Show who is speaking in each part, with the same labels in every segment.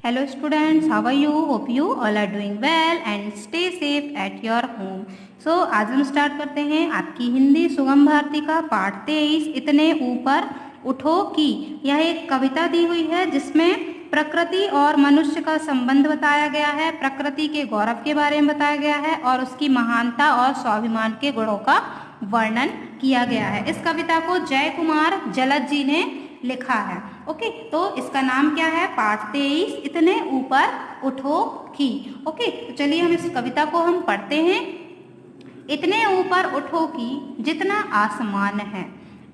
Speaker 1: Hello students, how are you? Hope you all are doing well and stay safe at your home. So आज हम start करते हैं आपकी हिंदी सुगम भारती का पाठ 23 इतने ऊपर उठो की। यह एक कविता दी हुई है जिसमें प्रकृति और मनुष्य का संबंध बताया गया है, प्रकृति के गौरव के बारे में बताया गया है और उसकी महानता और स्वाभिमान के गुणों का वर्णन किया गया है। इस कविता को जय कुमार जलद जी ने लिखा है। ओके, तो इसका नाम क्या है? पाठ 23 इतने ऊपर उठो की। ओके, तो चलिए हम इस कविता को हम पढ़ते हैं। इतने ऊपर उठो की जितना आसमान है,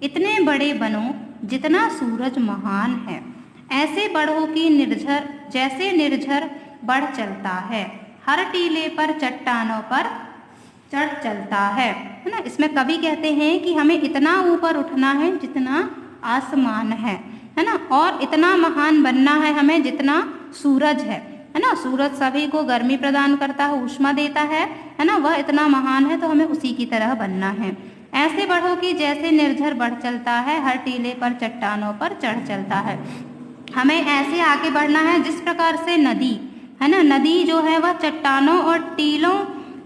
Speaker 1: इतने बड़े बनो जितना सूरज महान है, ऐसे बढ़ो कि निर्झर जैसे निर्झर बढ़ चलता है, हर टीले पर चट्टानों पर चढ़ चलता है ना। इसमें कवि कहते हैं कि हमें इतना ऊपर उठना है जितना आसमान है ना, और इतना महान बनना है हमें जितना सूरज है ना। सूरज सभी को गर्मी प्रदान करता है, ऊष्मा देता है ना, वह इतना महान है तो हमें उसी की तरह बनना है। ऐसे बढ़ो कि जैसे निर्झर बढ़ चलता है, हर टीले पर चट्टानों पर चढ़ चलता है। हमें ऐसे आगे बढ़ना है जिस प्रकार से नदी है ना, नदी जो है वह चट्टानों और टीलों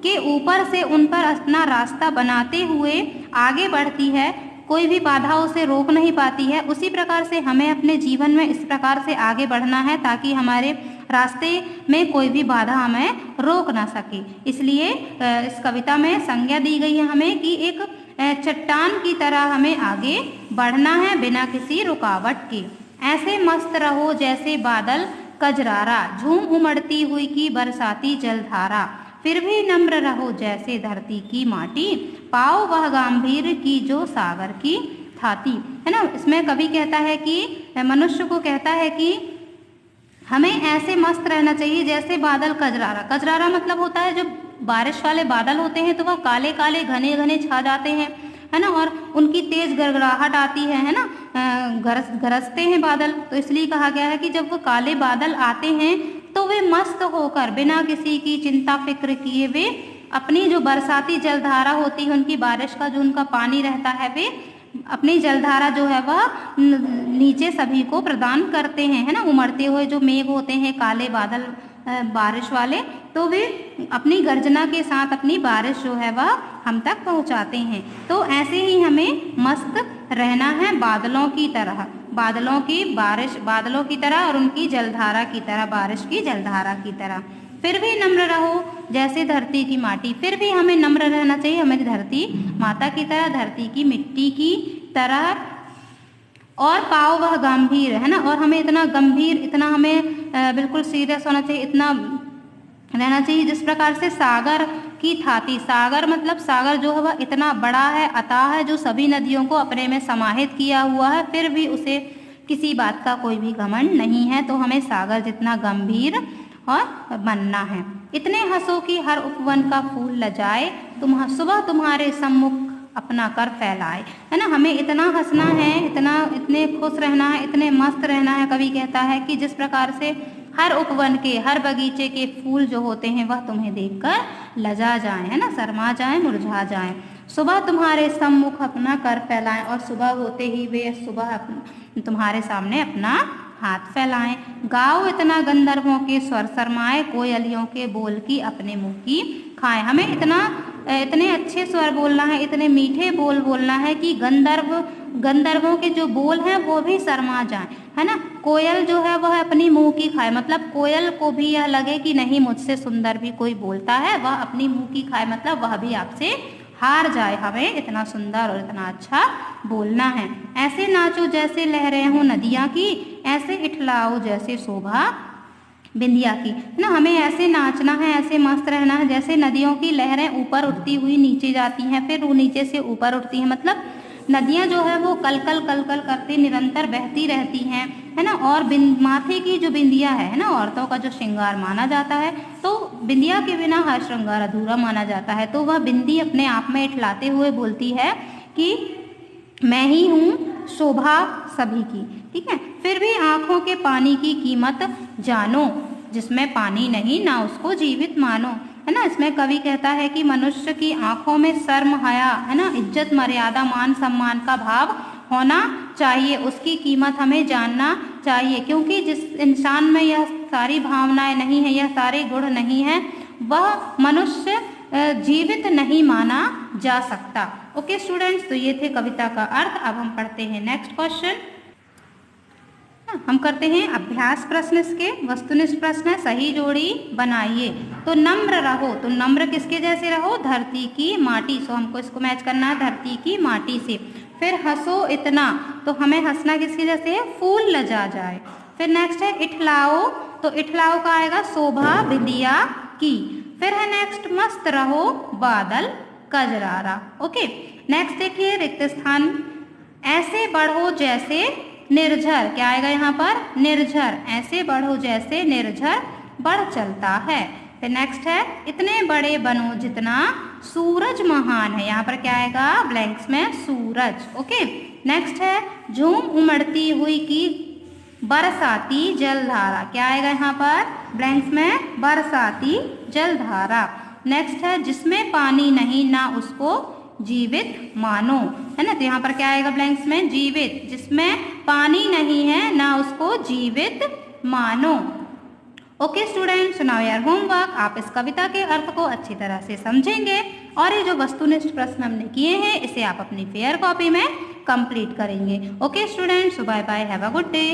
Speaker 1: के ऊपर से उन पर अपना रास्ता बनाते हुए आगे बढ़ती है, कोई भी बाधा उसे रोक नहीं पाती है। उसी प्रकार से हमें अपने जीवन में इस प्रकार से आगे बढ़ना है ताकि हमारे रास्ते में कोई भी बाधा हमें रोक ना सके। इसलिए इस कविता में संज्ञा दी गई है हमें कि एक चट्टान की तरह हमें आगे बढ़ना है बिना किसी रुकावट के। ऐसे मस्त रहो जैसे बादल कजरारा, झूम उमड़ती हुई की बरसाती जलधारा, फिर भी नम्र रहो जैसे धरती की माटी, पाओ वह गंभीर की जो सागर की थाती है ना। इसमें कवि कहता है कि मनुष्य को कहता है कि हमें ऐसे मस्त रहना चाहिए जैसे बादल कजरारा। कजरारा मतलब होता है जब बारिश वाले बादल होते हैं तो वह काले काले घने घने छा जाते हैं है ना, और उनकी तेज गड़गड़ाहट आती है ना, गरजते हैं बादल। तो इसलिए कहा गया है कि जब वो काले बादल आते हैं तो वे मस्त होकर बिना किसी की चिंता फिक्र किए वे अपनी जो बरसाती जलधारा होती है, उनकी बारिश का जो उनका पानी रहता है, वे अपनी जलधारा जो है वह नीचे सभी को प्रदान करते हैं है ना। उमड़ते हुए जो मेघ होते हैं काले बादल बारिश वाले, तो वे अपनी गर्जना के साथ अपनी बारिश जो है वह हम तक पहुंचाते हैं। तो ऐसे ही हमें मस्त रहना है बादलों की तरह, बादलों की बारिश बादलों की तरह और उनकी जलधारा की तरह, बारिश की जलधारा की तरह। फिर भी नम्र रहो जैसे धरती की माटी, फिर भी हमें नम्र रहना चाहिए हमारी धरती माता की तरह, धरती की मिट्टी की तरह। और पाओ वह गंभीर है ना, और हमें इतना गंभीर, इतना हमें बिल्कुल सीरियस होना चाहिए, इतना रहना चाहिए जिस प्रकार से सागर की थाती। सागर मतलब सागर जो है वह इतना बड़ा है, अथाह है, जो सभी नदियों को अपने में समाहित किया हुआ है, फिर भी उसे किसी बात का कोई भी घमंड नहीं है। तो हमें सागर जितना गंभीर और बनना है। इतने हंसो कि हर उपवन का फूल लजाए, सुबह तुम्हारे सम्मुख अपना कर फैलाए है ना। हमें इतना हंसना है, इतने खुश रहना है, इतने मस्त रहना है। कवि कहता है कि जिस प्रकार से हर उपवन के, हर बगीचे के फूल जो होते हैं वह तुम्हें देखकर लजा जाएं है ना, शर्मा जाएं, मुरझा जाएं। सुबह तुम्हारे सम्मुख अपना कर फैलाएं, और सुबह होते ही वे सुबह तुम्हारे सामने अपना हाथ फैलाएं। गाओ इतना गंधर्वों के स्वर शर्माए, कोयलियों के बोल की अपने मुंह की खाएं। हमें इतने अच्छे स्वर बोलना है, इतने मीठे बोल बोलना है कि गंधर्वों के जो बोल हैं वो भी शर्मा जाएं है ना। कोयल जो है वह अपनी मुंह की खाए, मतलब कोयल को भी यह लगे कि नहीं, मुझसे सुंदर भी कोई बोलता है, वह अपनी मुंह की खाए, मतलब वह भी आपसे हार जाए। हमें इतना सुंदर और इतना अच्छा बोलना है। ऐसे नाचो जैसे लहरें हों नदियाँ की, ऐसे इठलाओ जैसे शोभा बिंदिया की ना। हमें ऐसे नाचना है, ऐसे मस्त रहना है जैसे नदियों की लहरें ऊपर उठती हुई नीचे जाती हैं, फिर वो नीचे से ऊपर उठती हैं। मतलब नदियाँ जो है वो कलकल कलकल करती निरंतर बहती रहती हैं है ना। और माथे की जो बिंदिया है ना, औरतों का जो श्रृंगार माना जाता है, तो बिंदिया के बिना हर श्रृंगार अधूरा माना जाता है। तो वह बिंदी अपने आप में इठलाते हुए बोलती है कि मैं ही हूँ शोभा सभी की, ठीक है। फिर भी आँखों के पानी की कीमत जानो, जिसमें पानी नहीं ना उसको जीवित मानो है ना। इसमें कवि कहता है कि मनुष्य की आंखों में शर्म, हया है ना, इज्जत, मर्यादा, मान सम्मान का भाव होना चाहिए, उसकी कीमत हमें जानना चाहिए, क्योंकि जिस इंसान में यह सारी भावनाएं नहीं है, यह सारे गुण नहीं है, वह मनुष्य जीवित नहीं माना जा सकता। ओके स्टूडेंट्स, तो ये थे कविता का अर्थ। अब हम पढ़ते हैं नेक्स्ट क्वेश्चन। हम करते हैं अभ्यास प्रश्न इसके। वस्तुनिष्ठ प्रश्न है, सही जोड़ी बनाइए। तो नम्र रहो, तो नम्र किसके जैसे रहो? धरती की माटी। सो हमको इसको मैच करना है धरती की माटी से। फिर हंसो इतना, तो हमें हंसना किसके जैसे है? फूल लजा जाए। फिर नेक्स्ट है इठलाओ, तो इठलाओ का आएगा शोभा बिंदिया की। फिर है नेक्स्ट मस्त रहो बादल कजरारा। ओके नेक्स्ट देखिए रिक्त स्थान, ऐसे बढ़ो जैसे निर्झर, क्या आएगा यहाँ पर? निर्झर, ऐसे बढ़ो जैसे निर्झर बढ़ चलता है। फिर नेक्स्ट है इतने बड़े बनो जितना सूरज महान है, यहाँ पर क्या आएगा? ब्लैंक्स में सूरज। ओके नेक्स्ट है झूम उमड़ती हुई की बरसाती जलधारा, क्या आएगा यहाँ पर? ब्लैंक्स में बरसाती जलधारा। नेक्स्ट है जिसमें पानी नहीं ना उसको जीवित मानो, है ना, तो यहाँ पर क्या आएगा? ब्लैंक्स में जीवित, जिसमें पानी नहीं है ना उसको जीवित मानो। Okay students, now your homework, आप इस कविता के अर्थ को अच्छी तरह से समझेंगे और ये जो वस्तुनिष्ठ प्रश्न हमने किए हैं इसे आप अपनी फेयर कॉपी में कंप्लीट करेंगे। Okay students, bye bye, have a good day.